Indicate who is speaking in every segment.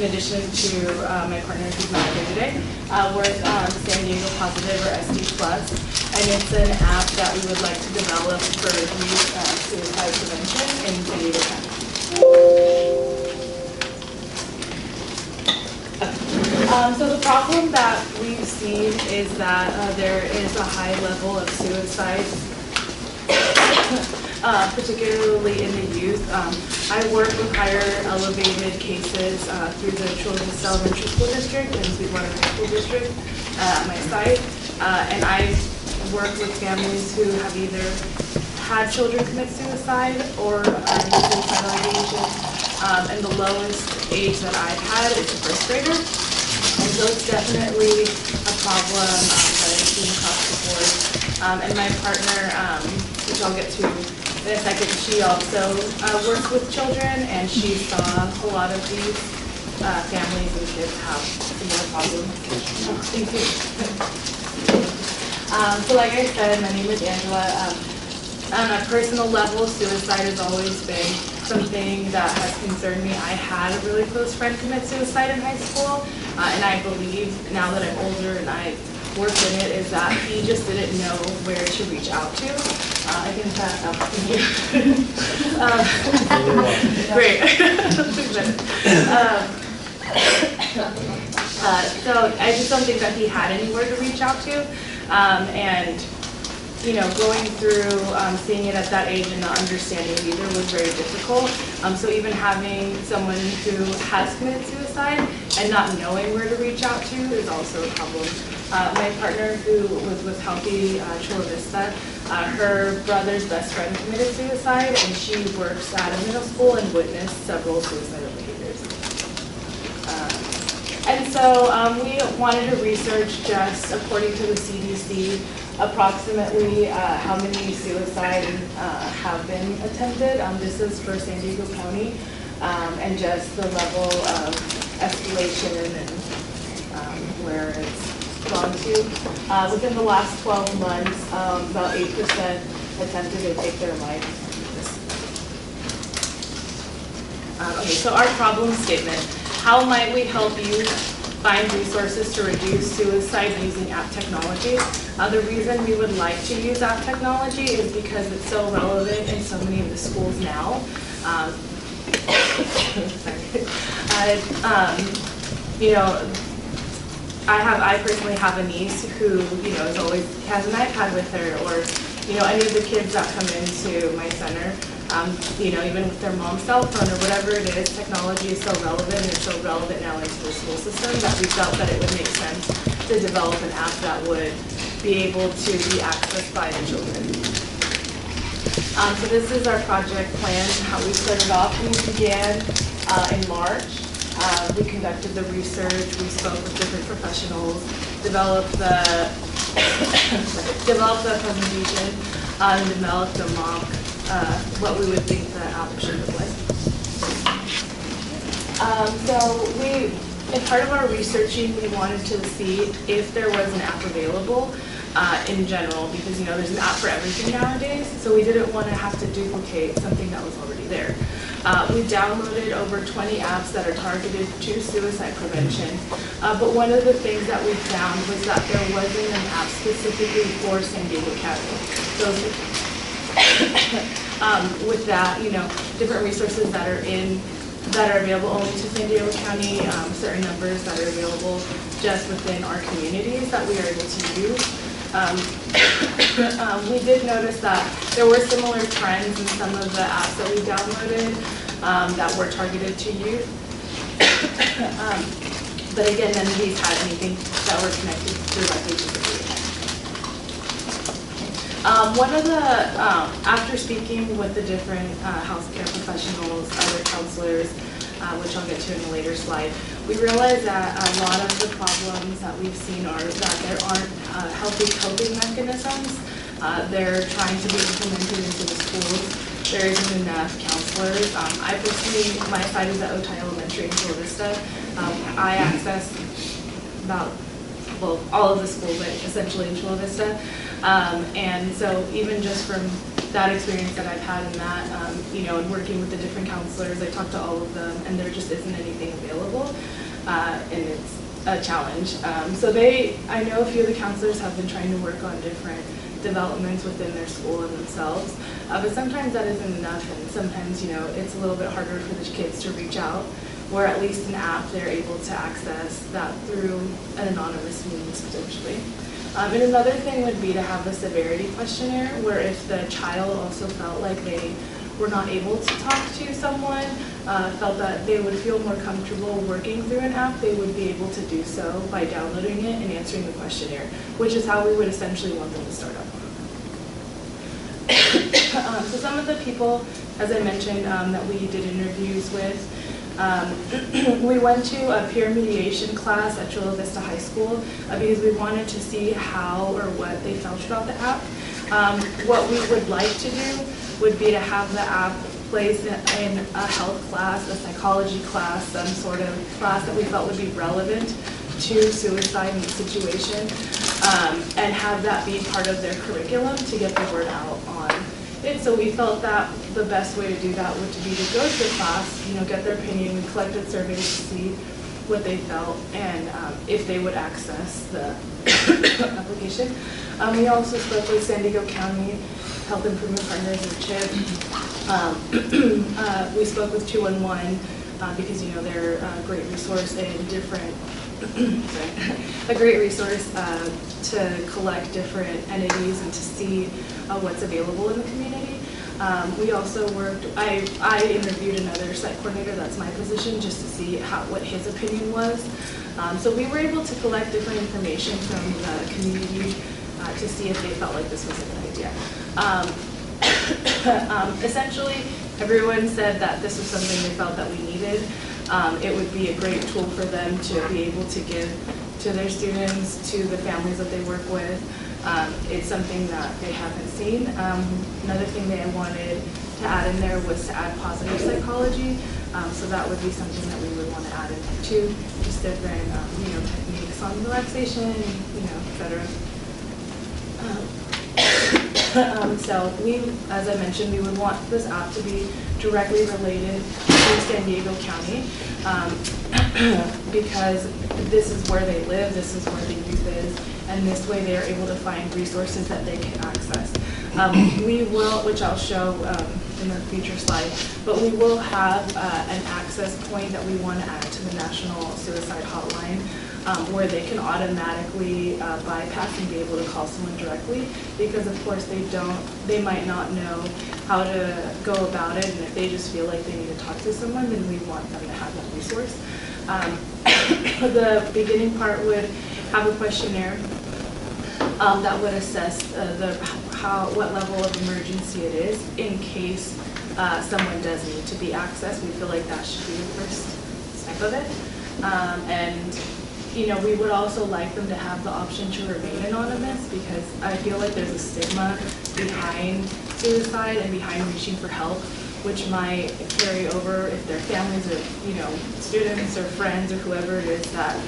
Speaker 1: in addition to my partner who's not here today, work on San Diego Positive or SD Plus, and it's an app that we would like to develop for youth suicide prevention in San Diego County. So the problem that we've seen is that there is a high level of suicide, particularly in the youth. I work with higher elevated cases through the Chula Vista Elementary School District and Sweetwater High School District at my site, and I work with families who have either had children commit suicide or are in suicidal ideation, and the lowest age that I've had is a first grader. And so it's definitely a problem that I've seen across the board. And my partner, which I'll get to in a second, she also works with children, and she saw a lot of these families and kids have similar problems. Oh, thank you. So like I said, my name is Angela. On a personal level, suicide has always been something that has concerned me. I had a really close friend commit suicide in high school, and I believe now that I'm older and I work in it, is that he just didn't know where to reach out to. I can pass up. Great. So I just don't think that he had anywhere to reach out to, and you know, going through seeing it at that age and not understanding either was very difficult. So even having someone who has committed suicide and not knowing where to reach out to is also a problem. My partner, who was with Healthy Chula Vista, her brother's best friend committed suicide, and she works at a middle school and witnessed several suicidal behaviors. And so we wanted to research, just according to the CDC, approximately how many suicides have been attempted. This is for San Diego County, and just the level of escalation and where it's gone to. Within the last 12 months, about 8% attempted to take their life. Okay, so our problem statement. How might we help you find resources to reduce suicide using app technology? The reason we would like to use app technology is because it's so relevant in so many of the schools now. You know, I personally have a niece who, you know, has an iPad with her, or, you know, any of the kids that come into my center, you know, even with their mom's cell phone or whatever it is, technology is so relevant, and it's so relevant now into the school system that we felt that it would make sense to develop an app that would be able to be accessed by the children. So this is our project plan, how we started off. We began in March. We conducted the research, we spoke with different professionals, developed the presentation, and developed a mock, what we would think the app should look like. So as part of our researching, we wanted to see if there was an app available in general, because, you know, there's an app for everything nowadays, so we didn't want to have to duplicate something that was already there. We downloaded over 20 apps that are targeted to suicide prevention, but one of the things that we found was that there wasn't an app specifically for San Diego County. So with that, you know, different resources that are available only to San Diego County, certain numbers that are available just within our communities that we are able to use. We did notice that there were similar trends in some of the apps that we downloaded that were targeted to youth. But again, none of these had anything that were connected directly to the youth. One of the, after speaking with the different healthcare professionals, other counselors, which I'll get to in a later slide, we realized that a lot of the problems that we've seen are that there aren't healthy coping mechanisms. They're trying to be implemented into the schools. There isn't enough counselors. I personally, my site is at Otay Elementary in Chula Vista. I access about, well, all of the schools, but essentially in Chula Vista. And so even just from that experience that I've had in that, and working with the different counselors, I talked to all of them, and there just isn't anything available, and it's a challenge. So I know a few of the counselors have been trying to work on different developments within their school and themselves, but sometimes that isn't enough, and sometimes, it's a little bit harder for the kids to reach out, or at least an app they're able to access that through an anonymous means potentially. And another thing would be to have a severity questionnaire where if the child also felt like they were not able to talk to someone, felt that they would feel more comfortable working through an app, they would be able to do so by downloading it and answering the questionnaire, which is how we would essentially want them to start up. So some of the people, as I mentioned, that we did interviews with, we went to a peer mediation class at Chula Vista High School because we wanted to see how or what they felt about the app. What we would like to do would be to have the app placed in a health class, a psychology class, some sort of class that we felt would be relevant to suicide in the situation, and have that be part of their curriculum to get the word out on it. So we felt that the best way to do that would be to go to the class, get their opinion. We collected surveys to see what they felt and if they would access the application. We also spoke with San Diego County Health Improvement Partners, or CHIP. We spoke with 211 because they're a great resource in different, a great resource to collect different entities and to see what's available in the community. We also worked, I interviewed another site coordinator, that's my position, just to see what his opinion was. So we were able to collect different information from the community to see if they felt like this was a good idea. Essentially, everyone said that this was something they felt that we needed. It would be a great tool for them to be able to give to their students, to the families that they work with. It's something that they haven't seen. Another thing that I wanted to add in there was to add positive psychology. So that would be something that we would want to add in there too. Just different, techniques on relaxation, et cetera. So as I mentioned, we would want this app to be directly related to San Diego County because this is where they live, this is where the youth is, and this way they are able to find resources that they can access. We will, which I'll show in the future slide, but we will have an access point that we want to add to the National Suicide Hotline, where they can automatically bypass and be able to call someone directly, because of course they might not know how to go about it, and if they just feel like they need to talk to someone, then we want them to have that resource. The beginning part would have a questionnaire that would assess what level of emergency it is in case someone does need to be accessed. We feel like that should be the first step of it. And we would also like them to have the option to remain anonymous, because I feel like there's a stigma behind suicide and behind reaching for help, which might carry over if their families or students or friends or whoever it is that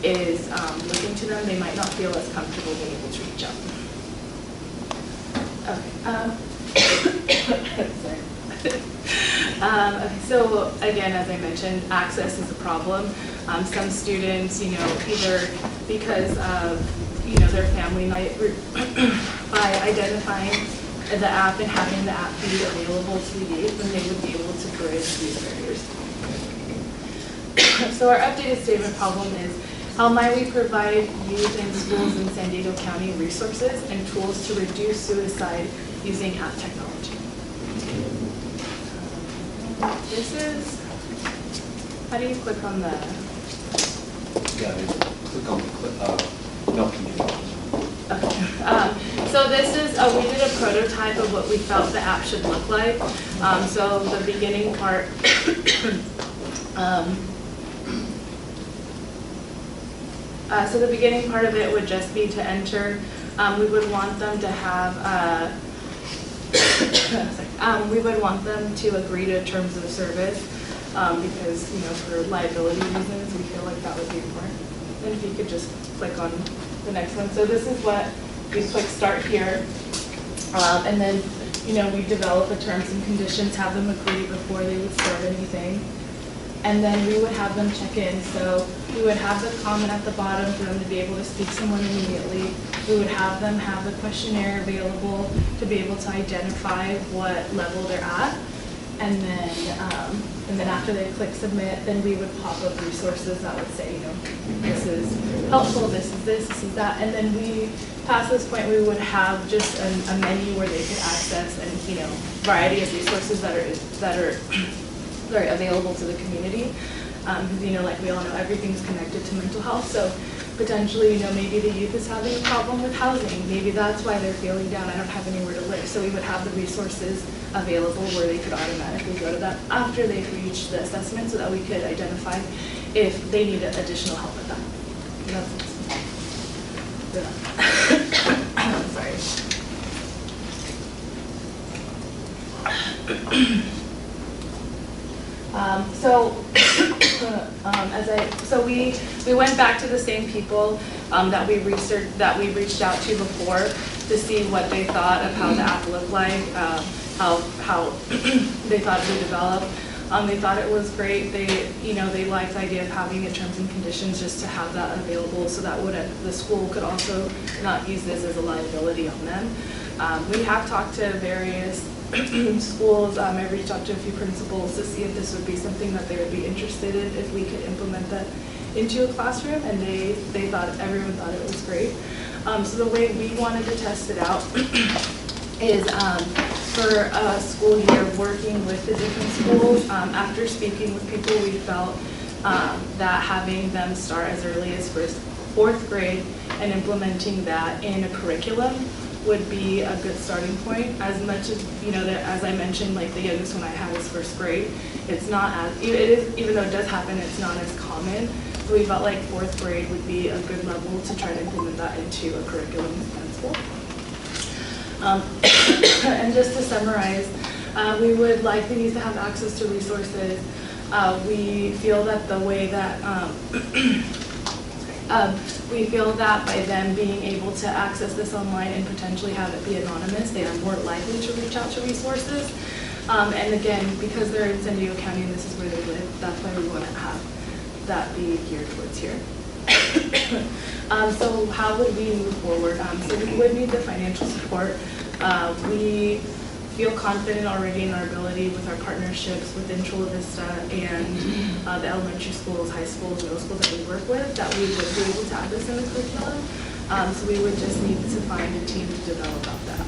Speaker 1: is looking to them. They might not feel as comfortable being able to reach out. Okay. So again, as I mentioned, access is a problem. Some students, either because of their family might, by identifying the app and having the app be available to the youth, then they would be able to bridge these barriers. So our updated statement problem is: how might we provide youth and schools in San Diego County resources and tools to reduce suicide using app technology? This is, how do you click on the?
Speaker 2: Yeah, click on no communication.
Speaker 1: Okay. So this is, we did a prototype of what we felt the app should look like. So the beginning part, so the beginning part of it would just be to enter. We would want them to have, we would want them to agree to terms of service because, for liability reasons, we feel like that would be important. And if you could just click on the next one. So this is what we click start here. And then we develop the terms and conditions, have them agree before they would start anything. And then we would have them check in. So we would have the comment at the bottom for them to be able to speak to someone immediately. We would have them have the questionnaire available to be able to identify what level they're at. And then after they click submit, then we would pop up resources that would say, this is helpful, this is that. And then past this point, we would have just a menu where they could access and, variety of resources that are available to the community. Because, like we all know, everything's connected to mental health. So potentially, maybe the youth is having a problem with housing. Maybe that's why they're feeling down. I don't have anywhere to live. So we would have the resources available where they could automatically go to that after they've reached the assessment so that we could identify if they need additional help with that. Sorry. So we went back to the same people that we reached out to before to see what they thought of how the app looked like, how they thought it would develop. They thought it was great. They liked the idea of having it terms and conditions just to have that available so that the school could also not use this as a liability on them. We have talked to various schools. I reached out to a few principals to see if this would be something that they would be interested in, if we could implement that into a classroom, and everyone thought it was great. So the way we wanted to test it out is for a school year working with the different schools. After speaking with people, we felt that having them start as early as fourth grade and implementing that in a curriculum would be a good starting point. As much as, as I mentioned, like the youngest one I had is first grade. It's not as, even though it does happen, it's not as common. So we felt like fourth grade would be a good level to try to implement that into a curriculum in school. And just to summarize, we would like the youth to have access to resources. We feel that the way that we feel that by them being able to access this online and potentially have it be anonymous, they are more likely to reach out to resources. And again, because they're in San Diego County and this is where they live, that's why we want to have that be geared towards here. So how would we move forward? So we would need the financial support. We feel confident already in our ability with our partnerships within Chula Vista and the elementary schools, high schools, middle schools that we work with, that we would be able to add this in the curriculum. So we would just need to find a team to develop that.